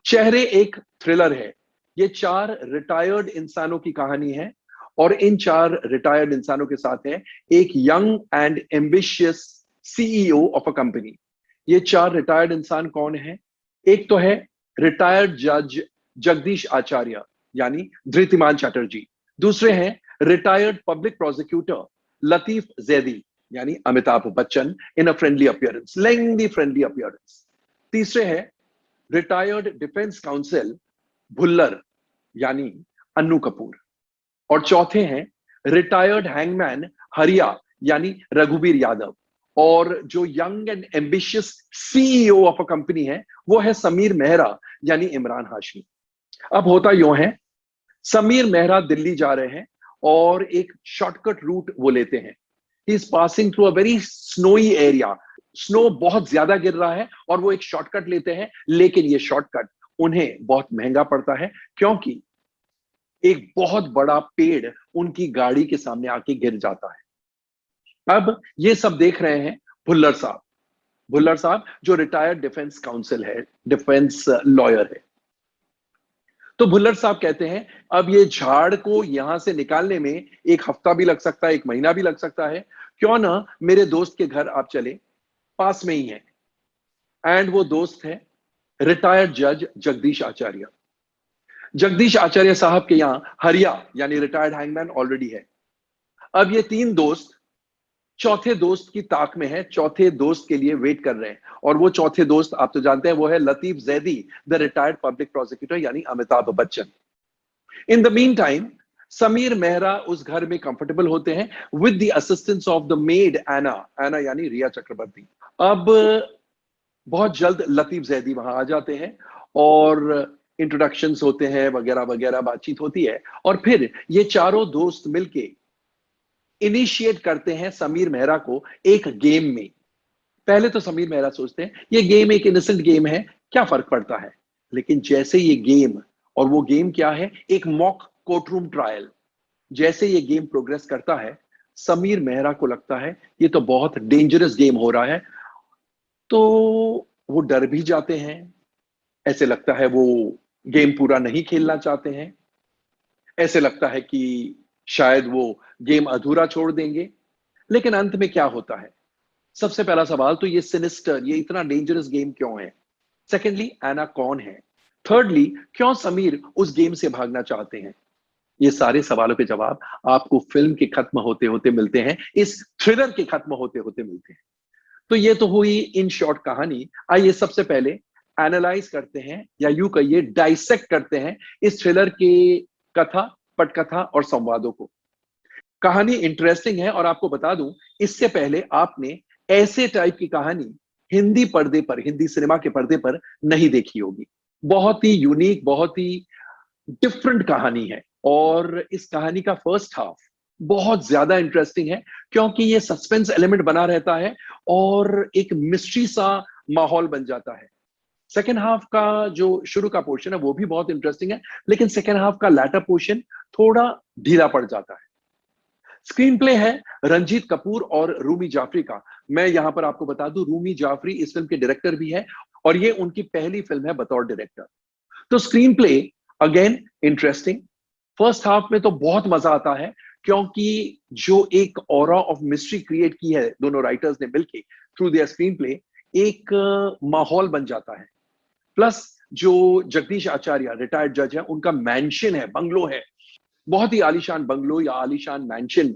चेहरे एक थ्रिलर है। ये चार रिटायर्ड इंसानों की कहानी है और इन चार रिटायर्ड इंसानों के साथ है एक young and ambitious CEO of a company. ये चार रिटायर्ड इंसान कौन है? एक तो है रिटायर्ड जज जगदीश आचार्य यानी धृतिमान चैटर्जी। दूसरे हैं retired public prosecutor Latif Zaidi यानी Amitabh Bachchan in a friendly appearance, lengthy friendly appearance. तीसरे है रिटायर्ड डिफेंस काउंसिल भुल्लर यानी अन्नू कपूर। और चौथे हैं रिटायर्ड हैंगमैन हरिया यानी रघुवीर यादव। और जो young and ambitious CEO of a company है वो है समीर मेहरा यानी इमरान हाशमी। अब होता यूं है, समीर मेहरा दिल्ली जा रहे हैं और एक शॉर्टकट रूट वो लेते हैं। He is passing through a very snowy area. Snow बहुत ज्यादा गिर रहा है और वो एक शॉर्टकट लेते हैं, लेकिन ये शॉर्टकट उन्हें बहुत महंगा पड़ता है क्योंकि एक बहुत बड़ा पेड़ उनकी गाड़ी के सामने आके गिर जाता है। अब ये सब देख रहे हैं भुल्लर साहब। भुल्लर साहब जो रिटायर्ड डिफेंस काउंसिल है, डिफेंस लॉयर है। तो भुल्लर साहब कहते हैं अब ये झाड़ को यहां से निकालने में एक हफ्ता भी लग सकता है, एक महीना भी लग सकता है। क्यों ना मेरे दोस्त के घर आप चले, पास में ही है। एंड वो दोस्त है रिटायर्ड जज जगदीश आचार्य। जगदीश आचार्य साहब के यहां हरिया यानी रिटायर्ड हैंगमैन ऑलरेडी है। अब ये तीन दोस्त चौथे दोस्त की ताक में है, चौथे दोस्त के लिए वेट कर रहे हैं। और वो चौथे दोस्त आप तो जानते हैं वो है Latif Zaidi the retired public prosecutor यानी Amitabh Bachchan. In the meantime Sameer Mehra उस घर में कंफर्टेबल होते हैं with the assistance of the maid Anna. Anna यानी रिया चक्रवर्ती। अब बहुत जल्द लतीफ जैदी वहां आ जाते हैं और इंट्रोडक्शंस होते हैं, वगैरह वगैरह बातचीत होती है। और फिर ये चारों दोस्त मिलके इनिशिएट करते हैं समीर मेहरा को एक गेम में। पहले तो समीर मेहरा सोचते हैं ये गेम एक इनोसेंट गेम है, क्या फर्क पड़ता है। लेकिन जैसे ये गेम, और वो गेम क्या है, एक मॉक कोर्टरूम ट्रायल, जैसे ये गेम प्रोग्रेस करता है समीर मेहरा को लगता है ये तो बहुत डेंजरस गेम हो रहा है। तो वो डर भी जाते हैं, ऐसे लगता है वो गेम पूरा नहीं खेलना चाहते हैं, ऐसे लगता है कि शायद वो गेम अधूरा छोड़ देंगे। लेकिन अंत में क्या होता है? सबसे पहला सवाल तो ये सिनिस्टर, ये इतना डेंजरस गेम क्यों है? सेकेंडली एना कौन है? थर्डली क्यों समीर उस गेम से भागना चाहते हैं? ये सारे सवालों के जवाब आपको फिल्म के खत्म होते होते मिलते हैं, इस थ्रिलर के खत्म होते होते मिलते हैं। तो ये तो हुई इन शॉर्ट कहानी। आइए सबसे पहले एनालाइज करते हैं या यूं कहिए डाइसेक्ट करते हैं इस थ्रिलर के कथा, पटकथा और संवादों को। कहानी इंटरेस्टिंग है और आपको बता दूं इससे पहले आपने ऐसे टाइप की कहानी हिंदी पर्दे पर, हिंदी सिनेमा के पर्दे पर नहीं देखी होगी। बहुत ही यूनिक, बहुत ही डिफरेंट कहानी है। और इस कहानी का फर्स्ट हाफ बहुत ज्यादा इंटरेस्टिंग है क्योंकि ये सस्पेंस एलिमेंट बना रहता है और एक मिस्ट्री सा माहौल बन जाता है। सेकेंड हाफ का जो शुरू का पोर्शन है वो भी बहुत इंटरेस्टिंग है, लेकिन सेकेंड हाफ का लैटर पोर्शन थोड़ा ढीला पड़ जाता है। स्क्रीन प्ले है रंजीत कपूर और रूमी जाफरी का। मैं यहां पर आपको बता दूं रूमी जाफरी इस फिल्म के डायरेक्टर भी है और ये उनकी पहली फिल्म है बतौर डायरेक्टर। तो screen play again interesting. First half में तो बहुत मजा आता है क्योंकि जो एक ऑरा ऑफ मिस्ट्री क्रिएट की है दोनों राइटर्स ने मिलकर थ्रू देयर स्क्रीन प्ले, एक माहौल बन जाता है। प्लस जो जगदीश आचार्य रिटायर्ड जज है उनका मैंशन है, बंगलो है, बहुत ही आलीशान बंगलो या आलीशान मैंशन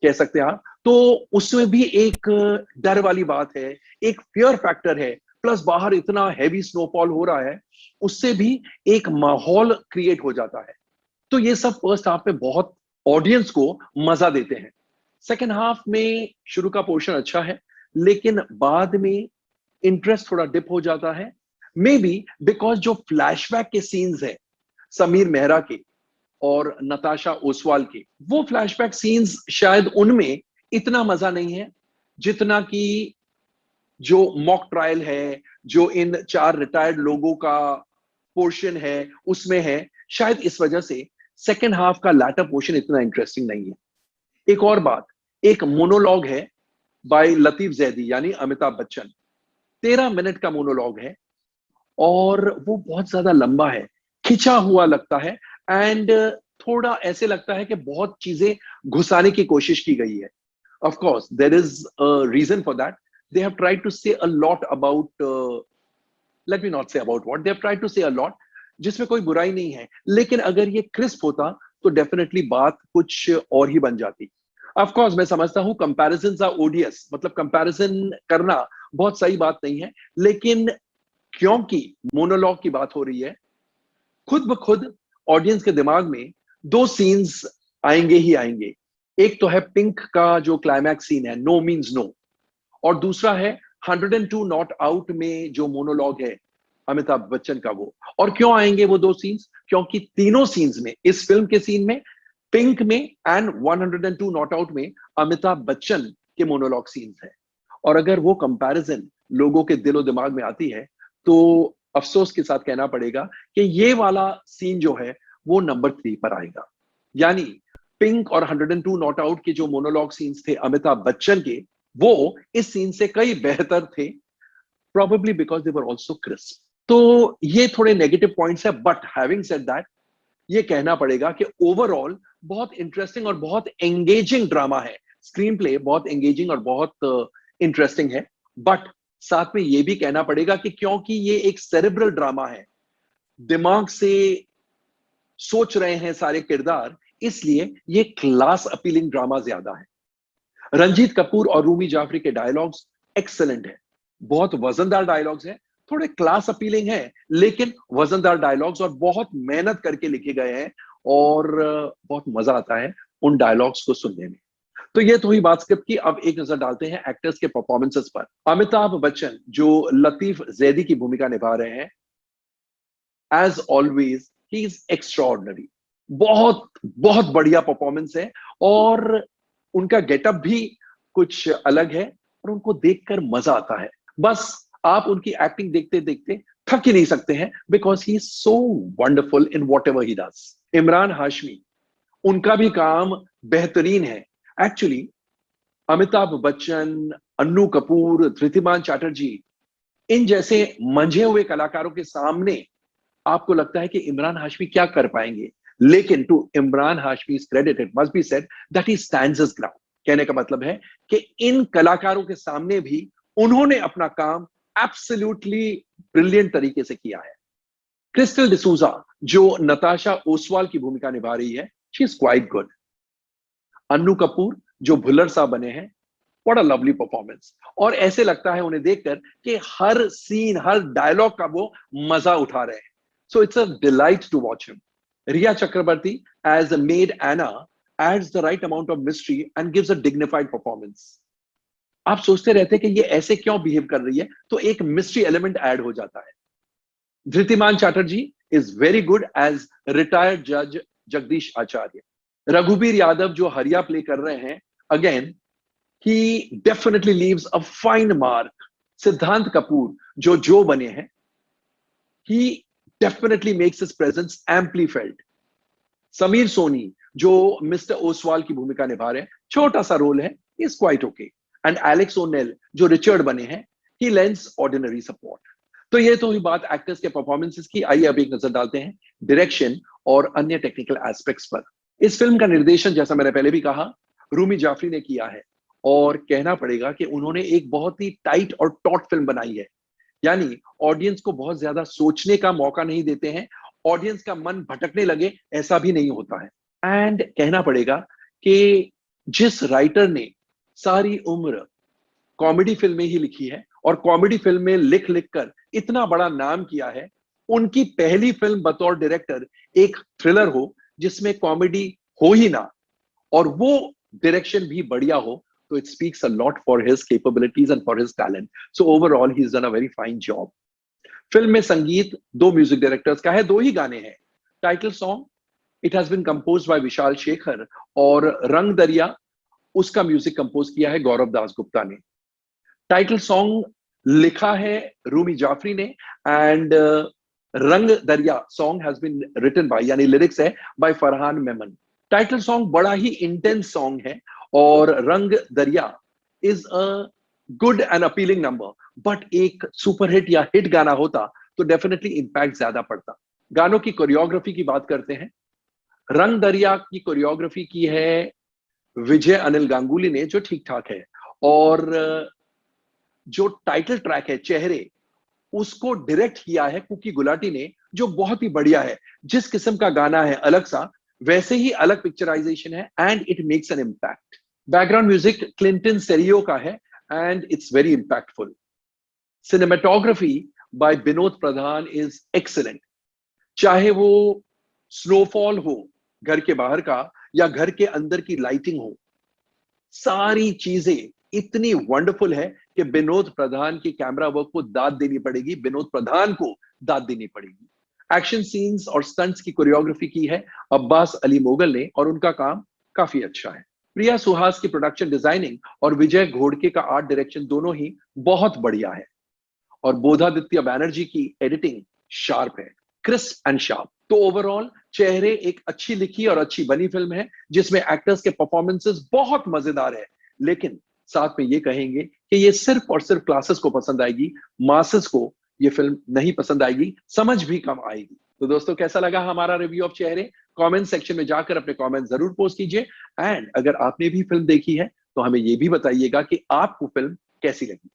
कह सकते हैं आप। तो उसमें भी एक डर वाली बात है, एक फियर फैक्टर है। प्लस बाहर इतना हैवी स्नोफॉल हो रहा है, उससे भी एक माहौल क्रिएट हो जाता है। तो ये सब फर्स्ट हाफ में बहुत ऑडियंस को मजा देते हैं। सेकेंड हाफ में शुरू का पोर्शन अच्छा है, लेकिन बाद में इंटरेस्ट थोड़ा डिप हो जाता है। मे बी बिकॉज जो फ्लैशबैक के सीन्स है समीर मेहरा के और नताशा ओसवाल के, वो फ्लैशबैक सीन्स शायद उनमें इतना मजा नहीं है जितना कि जो मॉक ट्रायल है, जो इन चार रिटायर्ड लोगों का पोर्शन है उसमें है। शायद इस वजह से सेकेंड हाफ का लैटर पोर्शन इतना इंटरेस्टिंग नहीं है। एक और बात, एक मोनोलॉग है बाय लतीफ जैदी यानी अमिताभ बच्चन, 13 मिनट का मोनोलॉग है और वो बहुत ज्यादा लंबा है, खिंचा हुआ लगता है, एंड थोड़ा ऐसे लगता है कि बहुत चीजें घुसाने की कोशिश की गई है. Of course, there is a reason for that. They have tried to say a lot about, let me not say about what, they have tried to say a lot, जिसमें कोई बुराई नहीं है, लेकिन अगर ये क्रिस्प होता तो डेफिनेटली बात कुछ और ही बन जाती. ऑफ कोर्स मैं समझता हूं कंपैरिजंस आर ओडियस, मतलब कंपैरिजन करना बहुत सही बात नहीं है, लेकिन क्योंकि मोनोलॉग की बात हो रही है, खुद ब खुद ऑडियंस के दिमाग में दो सीन्स आएंगे ही आएंगे. एक तो है पिंक का जो क्लाइमैक्स सीन है, नो मीन्स नो, और दूसरा है 102 नॉट आउट में जो मोनोलॉग है अमिताभ बच्चन का वो. और क्यों आएंगे वो दो सीन्स? क्योंकि तीनों सीन्स में, इस फिल्म के सीन में, पिंक में एंड 102 नॉट आउट में अमिताभ बच्चन के मोनोलॉग सीन्स है. और अगर वो कंपैरिजन लोगों के दिलो दिमाग में आती है तो अफसोस के साथ कहना पड़ेगा कि ये वाला सीन जो है वो नंबर 3 पर आएगा. यानी पिंक और 102 नॉट आउट के जो मोनोलॉग सीन्स थे अमिताभ बच्चन के, वो इस सीन से कई बेहतर थे, probably because they were also crisp. तो ये थोड़े नेगेटिव पॉइंट्स है, बट हैविंग सेड दैट, ये कहना पड़ेगा कि ओवरऑल बहुत इंटरेस्टिंग और बहुत एंगेजिंग ड्रामा है. स्क्रीन प्ले बहुत एंगेजिंग और बहुत इंटरेस्टिंग है, बट साथ में ये भी कहना पड़ेगा कि क्योंकि ये एक सेरेब्रल ड्रामा है, दिमाग से सोच रहे हैं सारे किरदार, इसलिए ये क्लास अपीलिंग ड्रामा ज्यादा है. रंजीत कपूर और रूमी जाफरी के डायलॉग्स एक्सेलेंट है, बहुत वजनदार डायलॉग्स हैं, थोड़े क्लास अपीलिंग है, लेकिन वजनदार डायलॉग्स और बहुत मेहनत करके लिखे गए हैं, और बहुत मजा आता है उन डायलॉग्स को सुनने में. तो ये तो हुई बात स्क्रिप्ट की. अब एक नजर डालते हैं एक्टर्स के परफॉर्मेंसेस पर. अमिताभ बच्चन जो लतीफ जैदी की भूमिका निभा रहे हैं, as always he is extraordinary. बहुत बहुत बढ़िया परफॉर्मेंस है, और उनका गेटअप भी कुछ अलग है, और उनको देखकर मजा आता है. बस आप उनकी एक्टिंग देखते देखते थक ही नहीं सकते हैं, because he is so wonderful in what ever he does. Imran Hashmi, उनका भी काम बेहतरीन है. एक्चुअली अमिताभ बच्चन, अन्नू कपूर, धृतिमान चैटर्जी, इन जैसे मंझे हुए कलाकारों के सामने आपको लगता है कि इमरान हाशमी क्या कर पाएंगे, लेकिन to Emraan Hashmi's credit it must be said that he stands his ground. कहने का मतलब है कि इन कलाकारों के सामने भी उन्होंने अपना काम एब्सोल्युटली ब्रिलियंट तरीके से किया है. क्रिस्टल डिसूजा जो नताशा ओसवाल की भूमिका निभा रही है, she is quite good. Annu Kapoor जो भुल्लर साहब बने हैं, व्हाट अ लवली परफॉर्मेंस. और ऐसे लगता है उन्हें देखकर कि हर सीन, हर डायलॉग का वो मजा उठा रहे हैं. So it's a delight to watch him. Riya Chakrabarti as a maid Anna adds the right amount of mystery and gives a dignified performance. आप सोचते रहते हैं कि ये ऐसे क्यों बिहेव कर रही है, तो एक मिस्ट्री एलिमेंट ऐड हो जाता है. Dhritiman Chatterjee is very good as retired जज जगदीश आचार्य. रघुबीर यादव जो हरिया प्ले कर रहे हैं, again he definitely leaves a fine mark. सिद्धांत कपूर जो बने हैं, he definitely makes his presence amply felt. Sameer Soni जो मिस्टर ओसवाल की भूमिका निभा रहे हैं, छोटा सा रोल है, is quite okay. And Alex O'Neill जो रिचर्ड बने हैं, ही लेंस ऑर्डिनरी सपोर्ट. तो ये तो हुई बात एक्टर्स के परफॉर्मेंसेस की. आइए अब एक नजर डालते हैं डायरेक्शन और अन्य टेक्निकल एस्पेक्ट्स पर. इस फिल्म का निर्देशन, जैसा मैंने पहले भी कहा, रूमी जाफरी ने किया है, और कहना पड़ेगा कि उन्होंने एक बहुत ही टाइट और टॉट फिल्म बनाई है. यानी ऑडियंस को बहुत ज्यादा सोचने का मौका नहीं देते हैं, ऑडियंस का मन भटकने लगे ऐसा भी नहीं होता है. एंड कहना पड़ेगा कि जिस राइटर ने सारी उम्र कॉमेडी फिल्में ही लिखी है और कॉमेडी फिल्में लिख लिख कर इतना बड़ा नाम किया है, उनकी पहली फिल्म बतौर डायरेक्टर एक थ्रिलर हो जिसमें कॉमेडी हो ही ना, और वो डायरेक्शन भी बढ़िया हो, so it speaks a lot for his capabilities and for his talent. So overall he's done a very fine job. Film में संगीत दो म्यूजिक डायरेक्टर्स का है, दो ही गाने हैं. Title song it has been composed by Vishal Shekhar, और रंग दरिया उसका म्यूजिक कंपोज किया है गौरव दास गुप्ता ने. टाइटल सॉन्ग लिखा है रूमी जाफरी ने, and Rang Dariya song has been written by, यानी लिरिक्स है by Farhan Memon. Title song बड़ा ही इंटेंस सॉन्ग है, और Rang Dariya is a good and appealing number. But एक सुपरहिट या हिट गाना होता तो डेफिनेटली इंपैक्ट ज्यादा पड़ता। गानों की कोरियोग्राफी की बात करते हैं। रंग दरिया की कोरियोग्राफी की है विजय अनिल गांगुली ने, जो ठीक ठाक है। और जो टाइटल ट्रैक है चेहरे, उसको डायरेक्ट किया है कुकी गुलाटी ने, जो बहुत ही बढ़िया है। जिस किस्म का गाना है अलग सा, वैसे ही अलग पिक्चराइजेशन है and it makes an impact. Background music Clinton Cerejo का है and it's very impactful. Cinematography by Vinod Pradhan is excellent. चाहे वो स्नोफॉल हो घर के बाहर का, या घर के अंदर की लाइटिंग हो, सारी चीजें इतनी वंडरफुल है कि विनोद प्रधान की कैमरा वर्क को दाद देनी पड़ेगी, विनोद प्रधान को दाद देनी पड़ेगी। एक्शन सीन्स और स्टंट्स की कोरियोग्राफी की है अब्बास अली मोगल ने, और उनका काम काफी अच्छा है। प्रिया सुहास की प्रोडक्शन डिजाइनिंग और विजय घोड़के का आर्ट डायरेक्शन दोनों ही बहुत बढ़िया है। और बोधादित्य बैनर्जी की एडिटिंग शार्प है, क्रिस्प एंड शार्प। तो ओवरऑल चेहरे एक अच्छी लिखी और अच्छी बनी फिल्म है, जिसमें एक्टर्स के परफॉर्मेंसेस बहुत मजेदार है। लेकिन साथ में ये कहेंगे कि ये सिर्फ और सिर्फ क्लासेस को पसंद आएगी, मासेस को ये फिल्म नहीं पसंद आएगी, समझ भी कम आएगी। तो दोस्तों, कैसा लगा हमारा रिव्यू ऑफ चेहरे? कमेंट सेक्शन में जाकर अपने कमेंट जरूर पोस्ट कीजिए। एंड अगर आपने भी फिल्म देखी है तो हमें ये भी बताइएगा कि आपको फिल्म कैसी लगी।